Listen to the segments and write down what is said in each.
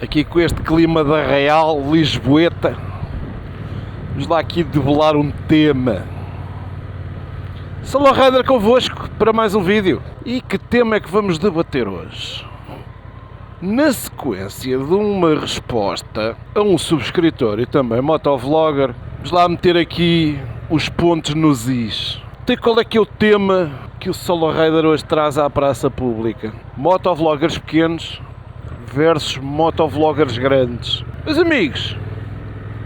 aqui com este clima da Real Lisboeta. Vamos lá aqui develar um tema. Solo Rider convosco para mais um vídeo. E que tema é que vamos debater hoje? Na sequência de uma resposta a um subscritor e também motovlogger, vamos lá meter aqui os pontos nos is. Então, qual é que é o tema que o Solo Rider hoje traz à praça pública? Motovloggers pequenos versus motovloggers grandes. Meus amigos,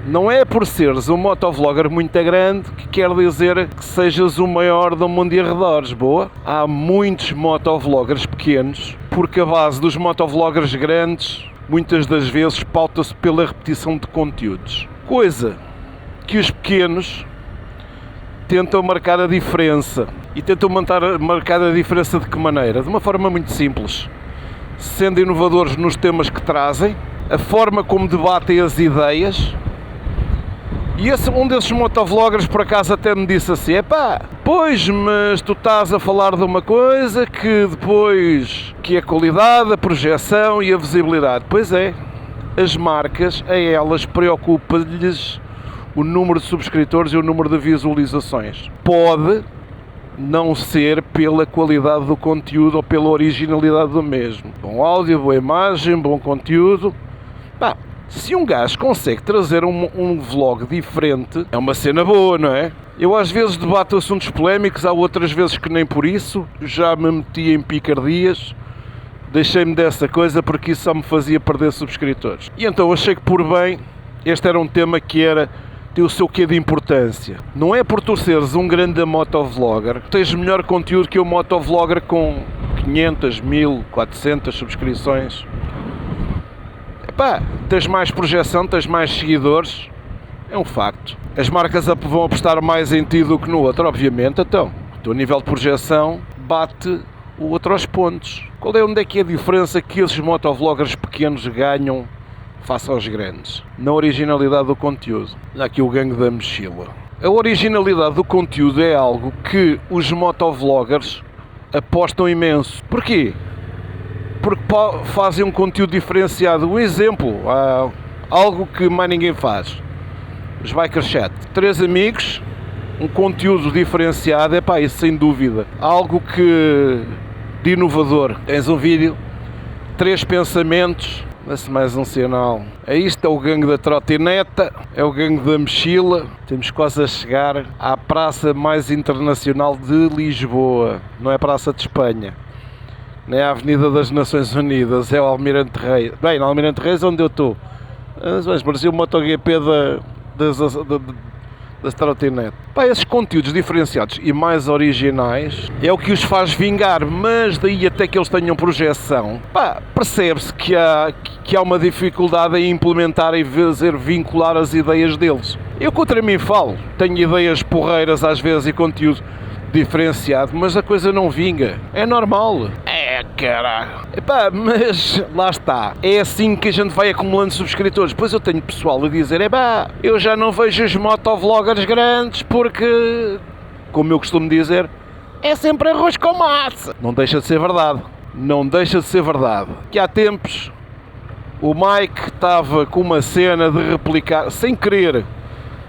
não é por seres um motovlogger muito grande que quer dizer que sejas o maior do mundo e arredores, boa? Há muitos motovloggers pequenos, porque a base dos motovloggers grandes muitas das vezes pauta-se pela repetição de conteúdos. Coisa que os pequenos tentam marcar a diferença. E tentam marcar a diferença de que maneira? De uma forma muito simples. Sendo inovadores nos temas que trazem, a forma como debatem as ideias. E um desses motovloggers por acaso até me disse assim: epá, pois, mas tu estás a falar de uma coisa que depois, que é a qualidade, a projeção e a visibilidade. Pois é, as marcas, a elas preocupa-lhes o número de subscritores e o número de visualizações. Pode não ser pela qualidade do conteúdo ou pela originalidade do mesmo. Bom áudio, boa imagem, bom conteúdo. Pá, se um gajo consegue trazer um vlog diferente, é uma cena boa, não é? Eu às vezes debato assuntos polémicos, há outras vezes que nem por isso, já me meti em picardias, deixei-me dessa coisa porque isso só me fazia perder subscritores. E então achei que por bem, este era um tema que tem o seu quê de importância. Não é por tu seres um grande motovlogger que tens melhor conteúdo que o motovlogger com 500, 1000, 400 subscrições. Epá, tens mais projeção, tens mais seguidores, é um facto. As marcas vão apostar mais em ti do que no outro, obviamente. Então, o teu nível de projeção bate o outro aos pontos. Onde é que é a diferença que esses motovloggers pequenos ganham face aos grandes? Na originalidade do conteúdo. Olha aqui o gangue da mochila. A originalidade do conteúdo é algo que os motovloggers apostam imenso. Porquê? Porque fazem um conteúdo diferenciado. Um exemplo, algo que mais ninguém faz. Os Biker Chat. 3 amigos, um conteúdo diferenciado, é pá, isso sem dúvida. Algo de inovador. Tens um vídeo, 3 pensamentos, mas mais um sinal. Isto é o gangue da trotineta, é o gangue da mochila. Temos quase a chegar à praça mais internacional de Lisboa. Não é a Praça de Espanha, não é a Avenida das Nações Unidas, é o Almirante Reis. Bem, no Almirante Reis é onde eu estou. Mas parecia o MotoGP das trotinetes. Pá, esses conteúdos diferenciados e mais originais é o que os faz vingar, mas daí até que eles tenham projeção, pá, percebe-se que há uma dificuldade em implementar e fazer vincular as ideias deles. Eu contra mim falo, tenho ideias porreiras às vezes e conteúdo diferenciado, mas a coisa não vinga. É normal. Caralho. Epá, mas lá está. É assim que a gente vai acumulando subscritores. Depois eu tenho pessoal a dizer: epá, eu já não vejo os motovloggers grandes porque, como eu costumo dizer, é sempre arroz com massa. Não deixa de ser verdade. Não deixa de ser verdade. Que há tempos o Mike estava com uma cena de replicar, sem querer.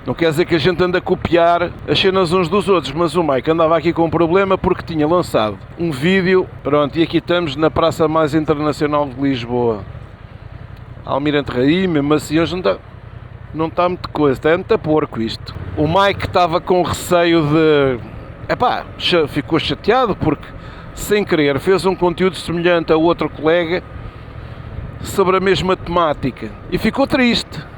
Não quer dizer que a gente anda a copiar as cenas uns dos outros, mas o Mike andava aqui com um problema porque tinha lançado um vídeo, pronto, e aqui estamos na praça mais internacional de Lisboa. Almirante Reis, mesmo assim hoje não está muita coisa, está muito porco isto. O Mike estava com receio de... epá, ficou chateado porque, sem querer, fez um conteúdo semelhante a outro colega sobre a mesma temática e ficou triste.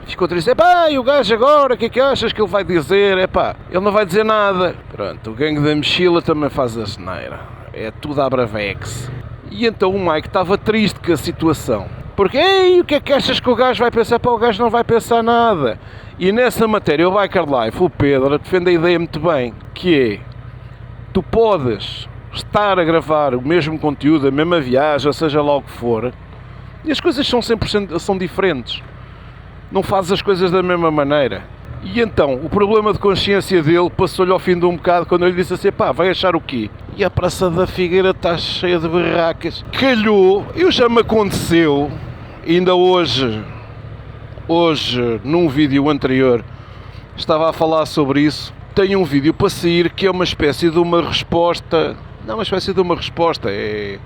Epá, e o gajo agora, o que é que achas que ele vai dizer? Epá, ele não vai dizer nada. Pronto, o gangue da mochila também faz a geneira. É tudo à bravex. E então o Mike estava triste com a situação. Porque, ei, o que é que achas que o gajo vai pensar? Pá, o gajo não vai pensar nada. E nessa matéria, o Biker Life, o Pedro, defende a ideia muito bem, que é, tu podes estar a gravar o mesmo conteúdo, a mesma viagem, seja lá o que for, e as coisas são 100% são diferentes. Não fazes as coisas da mesma maneira. E então, o problema de consciência dele passou-lhe ao fim de um bocado quando eu lhe disse assim: pá, vai achar o quê? E a Praça da Figueira está cheia de barracas. Calhou, já me aconteceu ainda hoje, num vídeo anterior, estava a falar sobre isso. Tenho um vídeo para sair que é uma espécie de uma resposta, não uma espécie de uma resposta, é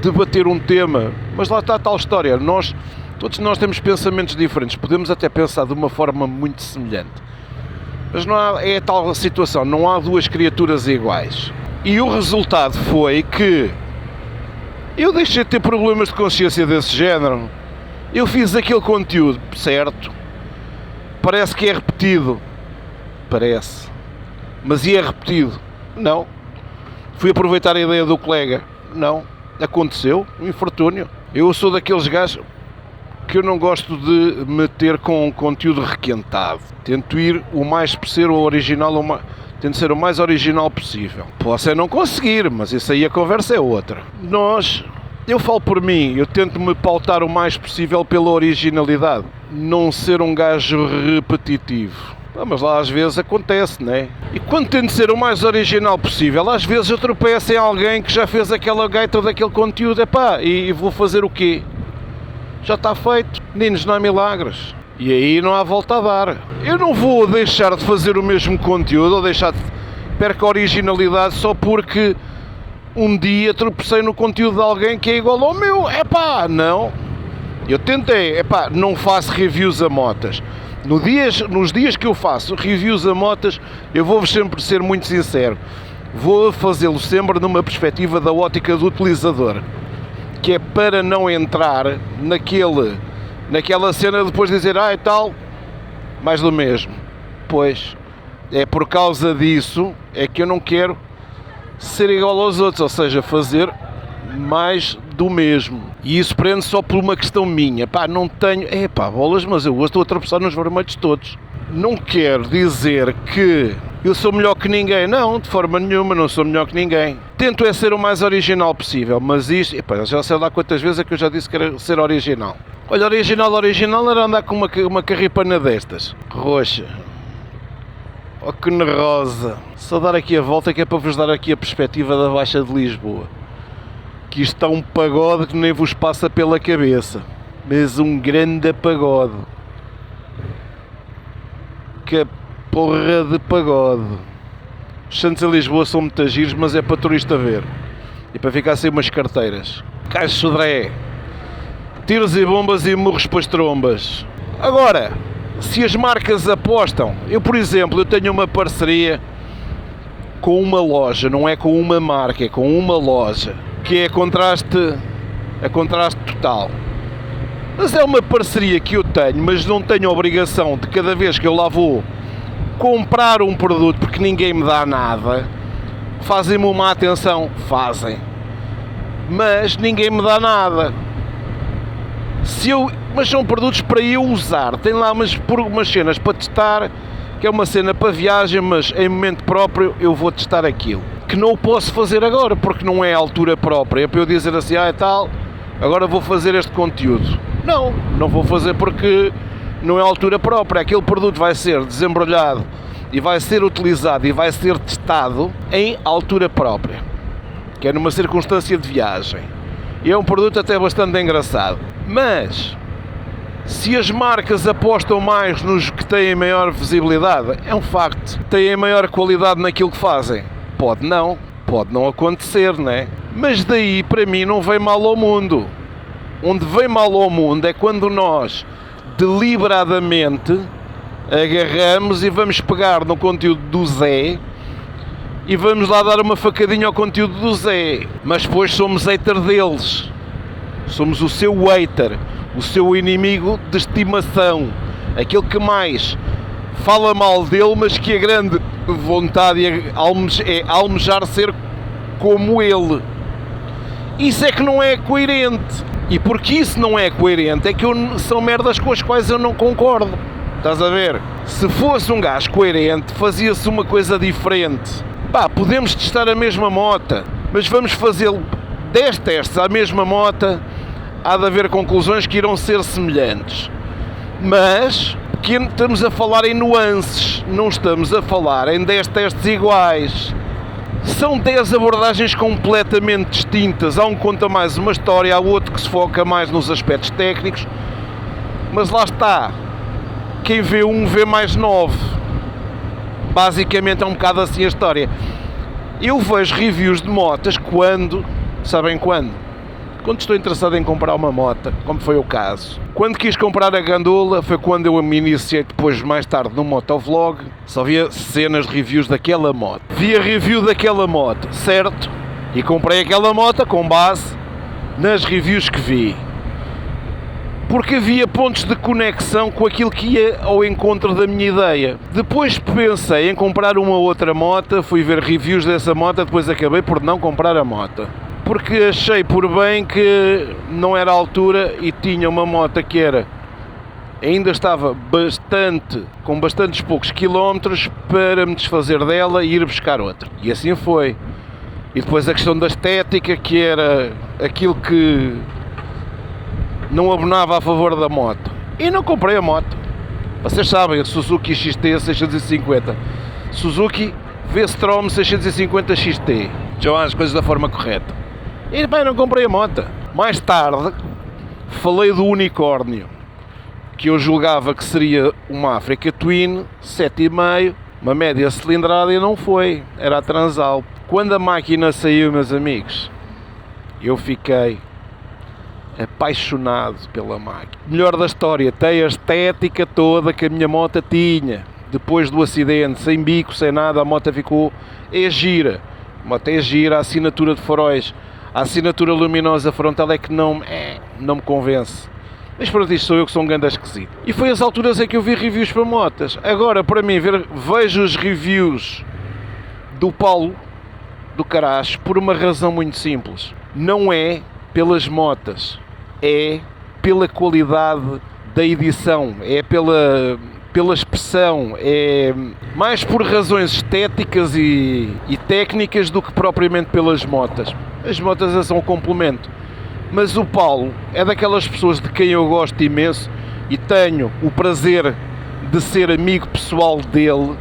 debater um tema, mas lá está a tal história, todos nós temos pensamentos diferentes, podemos até pensar de uma forma muito semelhante, mas não há, é a tal situação, não há duas criaturas iguais. E o resultado foi que eu deixei de ter problemas de consciência desse género. Eu fiz aquele conteúdo, certo, parece que é repetido, parece, mas é repetido, não, fui aproveitar a ideia do colega, não, aconteceu, um infortúnio. Eu sou daqueles gajos que eu não gosto de meter com conteúdo requentado, tento ir o mais, ser o original, tento ser o mais original possível. Posso é não conseguir, mas isso aí a conversa é outra. Eu falo por mim, eu tento me pautar o mais possível pela originalidade, não ser um gajo repetitivo. Mas lá às vezes acontece, né? E quando tento ser o mais original possível, às vezes eu tropeço em alguém que já fez aquela gaita daquele conteúdo, e vou fazer o quê? Já está feito, meninos, não há milagres. E aí não há volta a dar. Eu não vou deixar de fazer o mesmo conteúdo, ou perco a originalidade só porque um dia tropecei no conteúdo de alguém que é igual ao meu. Não. Eu tentei, não faço reviews a motas. Nos dias que eu faço reviews a motas, eu vou-vos sempre ser muito sincero. Vou fazê-lo sempre numa perspectiva da ótica do utilizador, que é para não entrar naquela cena de depois dizer, e tal, mais do mesmo. Pois, é por causa disso é que eu não quero ser igual aos outros, ou seja, fazer mais do mesmo. E isso prende só por uma questão minha. Não tenho... bolas, mas eu hoje estou a atravessar nos vermelhos todos. Não quero dizer que eu sou melhor que ninguém. Não, de forma nenhuma, não sou melhor que ninguém. Tento é ser o mais original possível, mas isto... já sei lá quantas vezes é que eu já disse que era ser original. Olha, original era andar com uma carripana destas. Roxa. Oh, que rosa. Só dar aqui a volta que é para vos dar aqui a perspectiva da Baixa de Lisboa. Que isto está um pagode que nem vos passa pela cabeça. Mas um grande pagode. Que porra de pagode. Os Santos em Lisboa são muito giros, mas é para turista ver. E para ficar sem umas carteiras. Caixo Sodré. Tiros e bombas e murros para as trombas. Agora, se as marcas apostam... Eu, por exemplo, eu tenho uma parceria com uma loja. Não é com uma marca, é com uma loja. Que é a contraste total. Mas é uma parceria que eu tenho, mas não tenho a obrigação de cada vez que eu lá vou comprar um produto, porque ninguém me dá nada, fazem-me uma atenção, fazem, mas ninguém me dá nada. Mas são produtos para eu usar, tem lá umas cenas para testar, que é uma cena para viagem, mas em momento próprio eu vou testar aquilo. Que não o posso fazer agora, porque não é a altura própria. É para eu dizer assim, tal, agora vou fazer este conteúdo. Não vou fazer porque não é a altura própria. Aquele produto vai ser desembrulhado e vai ser utilizado e vai ser testado em altura própria, que é numa circunstância de viagem. E é um produto até bastante engraçado. Mas, se as marcas apostam mais nos que têm maior visibilidade, é um facto. Têm maior qualidade naquilo que fazem. Pode não acontecer, né? Mas daí para mim não vem mal ao mundo. Onde vem mal ao mundo é quando nós deliberadamente agarramos e vamos pegar no conteúdo do Zé e vamos lá dar uma facadinha ao conteúdo do Zé, mas depois somos hater deles, somos o seu hater, o seu inimigo de estimação, aquele que mais fala mal dele, mas que a grande vontade é almejar ser como ele. Isso é que não é coerente. E porque isso não é coerente é que são merdas com as quais eu não concordo. Estás a ver? Se fosse um gajo coerente, fazia-se uma coisa diferente. Podemos testar a mesma mota, mas vamos fazê-lo 10 testes à mesma mota, há de haver conclusões que irão ser semelhantes. Mas que estamos a falar em nuances, não estamos a falar em 10 testes iguais. São 10 abordagens completamente distintas. Há um que conta mais uma história, há outro que se foca mais nos aspectos técnicos, mas lá está, quem vê um vê mais 9. Basicamente é um bocado assim a história. Eu vejo reviews de motas quando, sabem quando? Quando estou interessado em comprar uma moto, como foi o caso. Quando quis comprar a Gandula foi quando eu me iniciei depois, mais tarde, no motovlog. Só via cenas de reviews daquela moto. Vi a review daquela moto, certo? E comprei aquela moto com base nas reviews que vi. Porque havia pontos de conexão com aquilo que ia ao encontro da minha ideia. Depois pensei em comprar uma outra moto, fui ver reviews dessa moto, depois acabei por não comprar a moto. Porque achei por bem que não era a altura e tinha uma moto que ainda estava com bastantes poucos quilómetros para me desfazer dela e ir buscar outra. E assim foi. E depois a questão da estética, que era aquilo que não abonava a favor da moto. E não comprei a moto. Vocês sabem, a Suzuki XT 650. Suzuki V-Strom 650 XT. Já as coisas da forma correta. E bem, não comprei a moto. Mais tarde, falei do unicórnio, que eu julgava que seria uma Africa Twin 7,5, uma média cilindrada, e não foi. Era a Transalp. Quando a máquina saiu, meus amigos, eu fiquei apaixonado pela máquina. Melhor da história, tem a estética toda que a minha moto tinha. Depois do acidente, sem bico, sem nada, a moto ficou... É gira. A moto é gira, a assinatura de faróis, a assinatura luminosa frontal é que não me convence. Mas pronto, isto sou eu que sou um grande esquisito. E foi as alturas em que eu vi reviews para motas. Agora, para mim, vejo os reviews do Paulo, do Caracho, por uma razão muito simples. Não é pelas motas, é pela qualidade da edição, é pela expressão, é mais por razões estéticas e técnicas do que propriamente pelas motas. As motas são um complemento, mas o Paulo é daquelas pessoas de quem eu gosto imenso e tenho o prazer de ser amigo pessoal dele,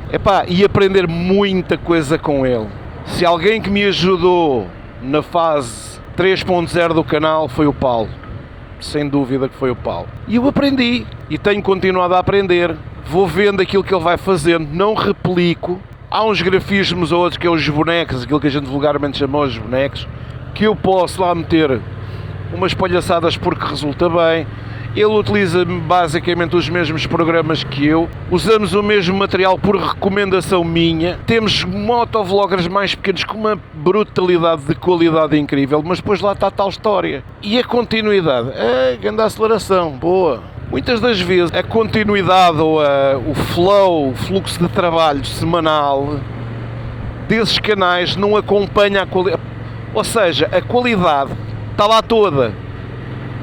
e aprender muita coisa com ele. Se alguém que me ajudou na fase 3.0 do canal foi o Paulo, sem dúvida que foi o Paulo. E eu aprendi e tenho continuado a aprender. Vou vendo aquilo que ele vai fazendo, não replico. Há uns grafismos ou outros que é os bonecos, aquilo que a gente vulgarmente chama os bonecos, que eu posso lá meter umas palhaçadas porque resulta bem. Ele utiliza basicamente os mesmos programas que eu, usamos o mesmo material por recomendação minha, temos motovloggers mais pequenos com uma brutalidade de qualidade incrível, mas depois lá está a tal história. E a continuidade, grande aceleração, boa. Muitas das vezes a continuidade ou o flow, o fluxo de trabalho semanal desses canais não acompanha a qualidade, ou seja, a qualidade está lá toda,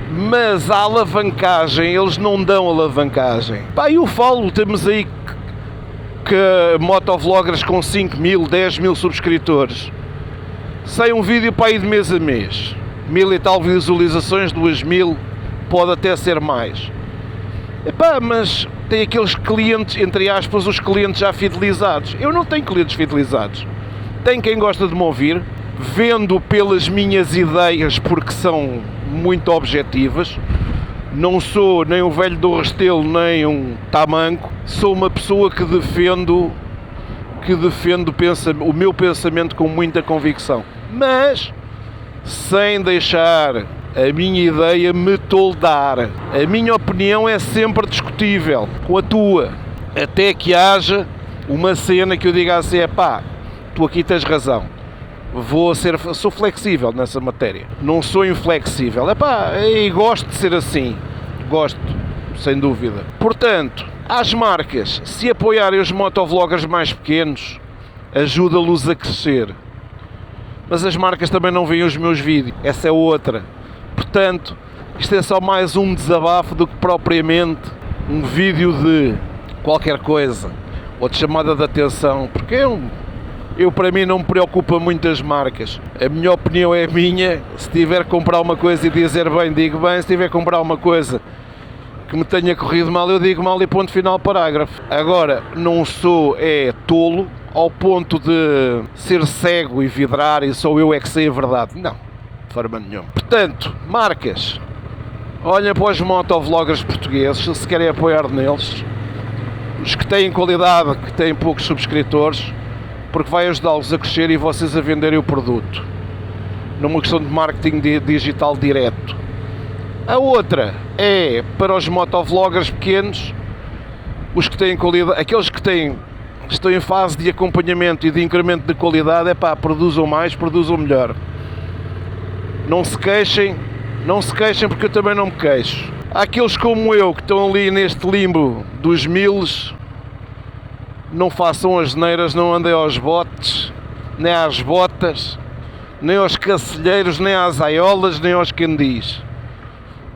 mas a alavancagem, eles não dão alavancagem. Eu falo, temos aí que motovloggers com 5.000, 10.000 subscritores, sai um vídeo para ir de mês a mês, 1.000 e tal visualizações, 2.000, pode até ser mais. Mas tem aqueles clientes, entre aspas, os clientes já fidelizados. Eu não tenho clientes fidelizados. Tenho quem gosta de me ouvir, vendo pelas minhas ideias porque são muito objetivas. Não sou nem um velho do Restelo, nem um tamanco. Sou uma pessoa que defendo o meu pensamento com muita convicção. Mas sem deixar a minha ideia me toldar. A minha opinião é sempre discutível com a tua, até que haja uma cena que eu diga assim, tu aqui tens razão, sou flexível nessa matéria, não sou inflexível, e gosto de ser assim, gosto, sem dúvida. Portanto, às marcas, se apoiarem os motovloggers mais pequenos, ajuda-los a crescer. Mas as marcas também não veem os meus vídeos, essa é outra. Portanto, isto é só mais um desabafo do que propriamente um vídeo de qualquer coisa ou de chamada de atenção, porque eu para mim não me preocupa muito as marcas. A minha opinião é minha. Se tiver que comprar uma coisa e dizer bem, digo bem. Se tiver que comprar uma coisa que me tenha corrido mal, eu digo mal e ponto final, parágrafo. Agora, não sou tolo ao ponto de ser cego e vidrar e só eu é que sei a verdade. Não, de forma nenhuma. Portanto, marcas, olhem para os motovloggers portugueses, se querem apoiar neles, os que têm qualidade, que têm poucos subscritores, porque vai ajudá-los a crescer e vocês a venderem o produto, numa questão de marketing digital direto. A outra é para os motovloggers pequenos, os que têm qualidade, aqueles que estão em fase de acompanhamento e de incremento de qualidade, produzam mais, produzam melhor. Não se queixem porque eu também não me queixo. Há aqueles como eu que estão ali neste limbo dos miles, não façam as neiras, não andem aos botes, nem às botas, nem aos cacilheiros, nem às aiolas, nem aos candis.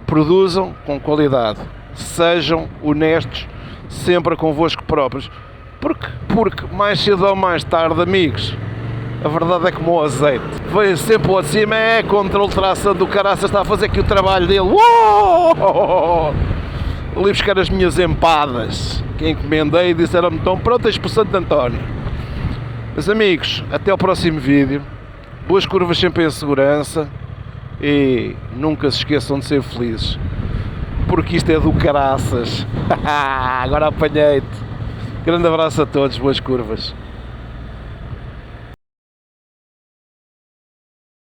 Produzam com qualidade, sejam honestos sempre convosco próprios, porque mais cedo ou mais tarde, amigos, a verdade é como o azeite, veio sempre ao de cima, contra a ultração do caraças, está a fazer aqui o trabalho dele. Uou! Ali buscar as minhas empadas que encomendei e disseram-me: estão prontas para o Santo António. Meus amigos, até ao próximo vídeo, boas curvas sempre em segurança e nunca se esqueçam de ser felizes, porque isto é do caraças. Agora apanhei-te. Grande abraço a todos, boas curvas.